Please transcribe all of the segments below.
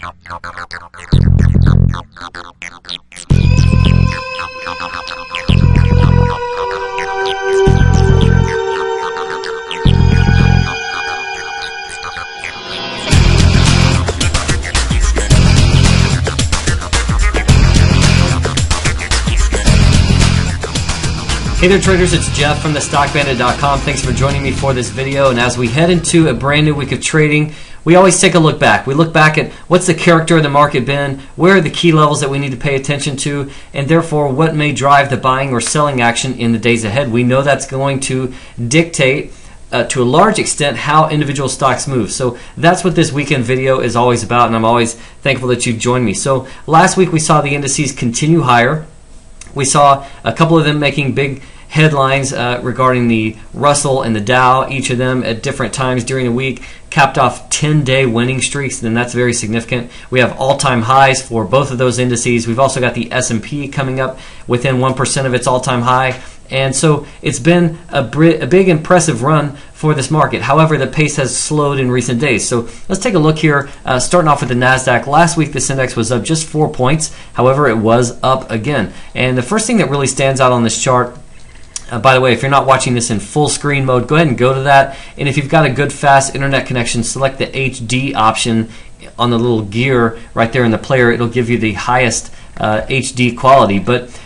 Hey there traders, it's Jeff from thestockbandit.com. Thanks for joining me for this video. And as we head into a brand new week of trading, we always take a look back. We look back at what's the character of the market been, where are the key levels that we need to pay attention to, and therefore what may drive the buying or selling action in the days ahead. We know that's going to dictate to a large extent how individual stocks move. So that's what this weekend video is always about, and I'm always thankful that you've joined me. So last week we saw the indices continue higher. We saw a couple of them making big headlines regarding the Russell and the Dow, each of them at different times during the week, capped off 10-day winning streaks, and that's very significant. We have all-time highs for both of those indices. We've also got the S&P coming up within 1% of its all-time high. And so it's been a big, impressive run for this market. However, the pace has slowed in recent days. So let's take a look here, starting off with the NASDAQ. Last week, this index was up just 4 points. However, it was up again. And the first thing that really stands out on this chart, by the way, if you're not watching this in full screen mode, go ahead and go to that. And if you've got a good, fast internet connection, select the HD option on the little gear right there in the player. It'll give you the highest HD quality. But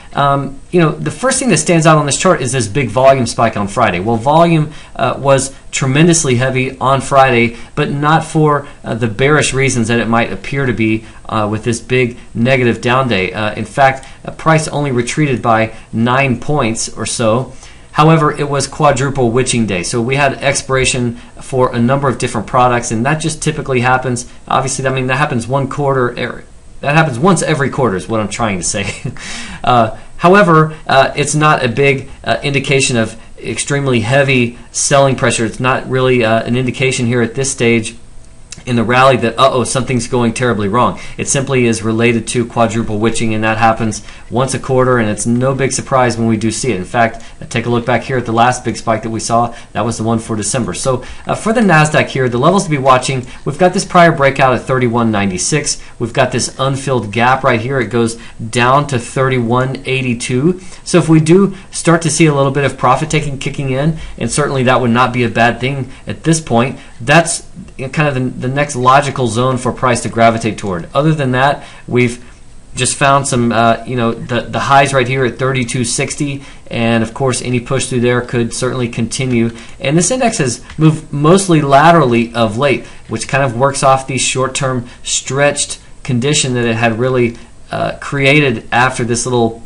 you know, the first thing that stands out on this chart is this big volume spike on Friday. Well, volume was tremendously heavy on Friday, but not for the bearish reasons that it might appear to be with this big negative down day. In fact, price only retreated by 9 points or so. However, it was quadruple witching day, so we had expiration for a number of different products, and that just typically happens. Obviously, I mean, that happens that happens once every quarter is what I'm trying to say. However, it's not a big indication of extremely heavy selling pressure. It's not really an indication here at this stage in the rally that, something's going terribly wrong. It simply is related to quadruple witching, and that happens once a quarter, and it's no big surprise when we do see it. In fact, take a look back here at the last big spike that we saw. That was the one for December. So for the NASDAQ here, the levels to be watching, we've got this prior breakout at 31.96. We've got this unfilled gap right here. It goes down to 31.82. So if we do start to see a little bit of profit taking kicking in, and certainly that would not be a bad thing at this point, that's kind of the next logical zone for price to gravitate toward. Other than that, we've just found some, the highs right here at 32.60, and of course any push through there could certainly continue. And this index has moved mostly laterally of late, which kind of works off the short-term stretched condition that it had really created after this little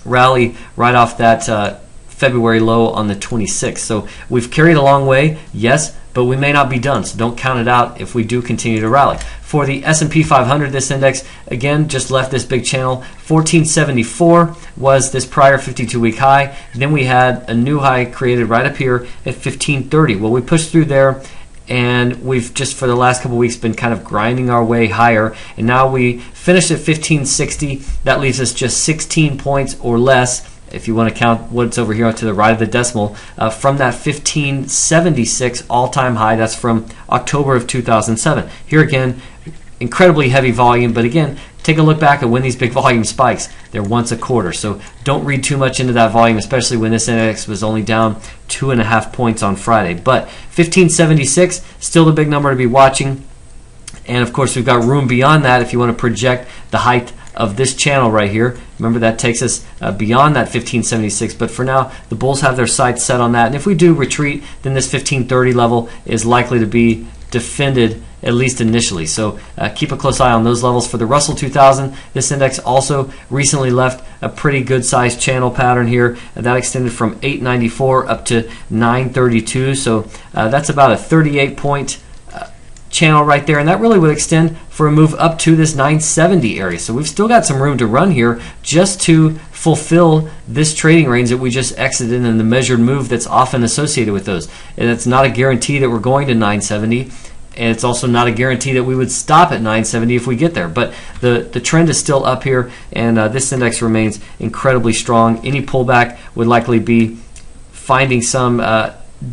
rally right off that February low on the 26th. So we've carried a long way, yes, but we may not be done, so don't count it out if we do continue to rally. For the S&P 500, this index, again, just left this big channel. 1474 was this prior 52-week high. Then we had a new high created right up here at 1530. Well, we pushed through there, and we've just for the last couple weeks been kind of grinding our way higher, and now we finished at 1560. That leaves us just 16 points or less, if you want to count what's over here to the right of the decimal, from that 1576 all-time high. That's from October of 2007. Here again, incredibly heavy volume, but again, take a look back at when these big volume spikes. They're once a quarter, so don't read too much into that volume, especially when this index was only down 2.5 points on Friday. But 1576, still the big number to be watching. And of course, we've got room beyond that if you want to project the height of this channel right here. Remember, that takes us beyond that 1576, but for now the bulls have their sights set on that, and if we do retreat, then this 1530 level is likely to be defended, at least initially. So keep a close eye on those levels. For the Russell 2000, this index also recently left a pretty good sized channel pattern here, that extended from 894 up to 932. So that's about a 38 point channel right there, and that really would extend for a move up to this 970 area. So we've still got some room to run here just to fulfill this trading range that we just exited and the measured move that's often associated with those. And it's not a guarantee that we're going to 970, and it's also not a guarantee that we would stop at 970 if we get there. But the trend is still up here, and this index remains incredibly strong. Any pullback would likely be finding some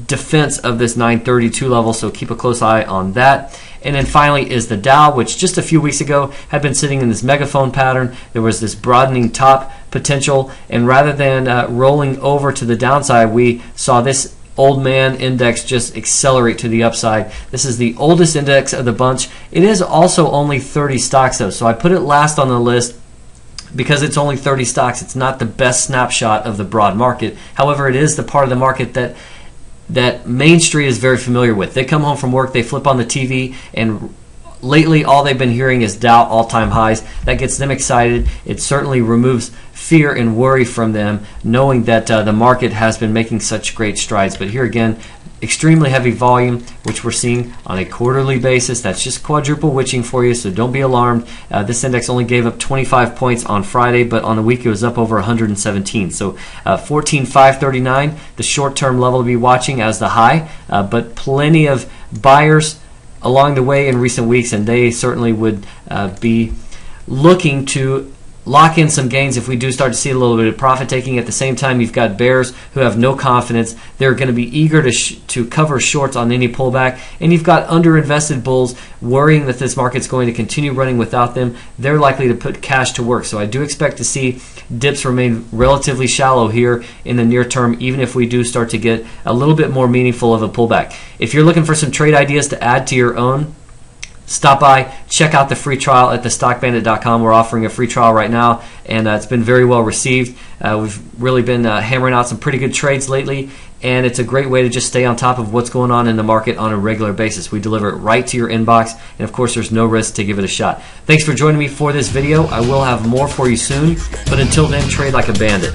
defense of this 932 level, so keep a close eye on that. And then finally is the Dow, which just a few weeks ago had been sitting in this megaphone pattern. There was this broadening top potential, and rather than rolling over to the downside, we saw this old man index just accelerate to the upside. This is the oldest index of the bunch. It is also only 30 stocks though, so I put it last on the list because it's only 30 stocks. It's not the best snapshot of the broad market. However, it is the part of the market that Main Street is very familiar with. They come home from work, they flip on the TV, and lately all they've been hearing is Dow all-time highs. That gets them excited. It certainly removes fear and worry from them, knowing that the market has been making such great strides. But here again, extremely heavy volume, which we're seeing on a quarterly basis. That's just quadruple witching for you, so don't be alarmed. This index only gave up 25 points on Friday, but on the week it was up over 117. So 14,539, the short-term level to be watching as the high, but plenty of buyers along the way in recent weeks, and they certainly would be looking to lock in some gains if we do start to see a little bit of profit taking. At the same time, you've got bears who have no confidence. They're going to be eager to cover shorts on any pullback, and you've got underinvested bulls worrying that this market's going to continue running without them. They're likely to put cash to work. So I do expect to see dips remain relatively shallow here in the near term, even if we do start to get a little bit more meaningful of a pullback. If you're looking for some trade ideas to add to your own, stop by, check out the free trial at thestockbandit.com. We're offering a free trial right now, and it's been very well received. We've really been hammering out some pretty good trades lately, and it's a great way to just stay on top of what's going on in the market on a regular basis. We deliver it right to your inbox, and of course there's no risk to give it a shot. Thanks for joining me for this video. I will have more for you soon, but until then, trade like a bandit.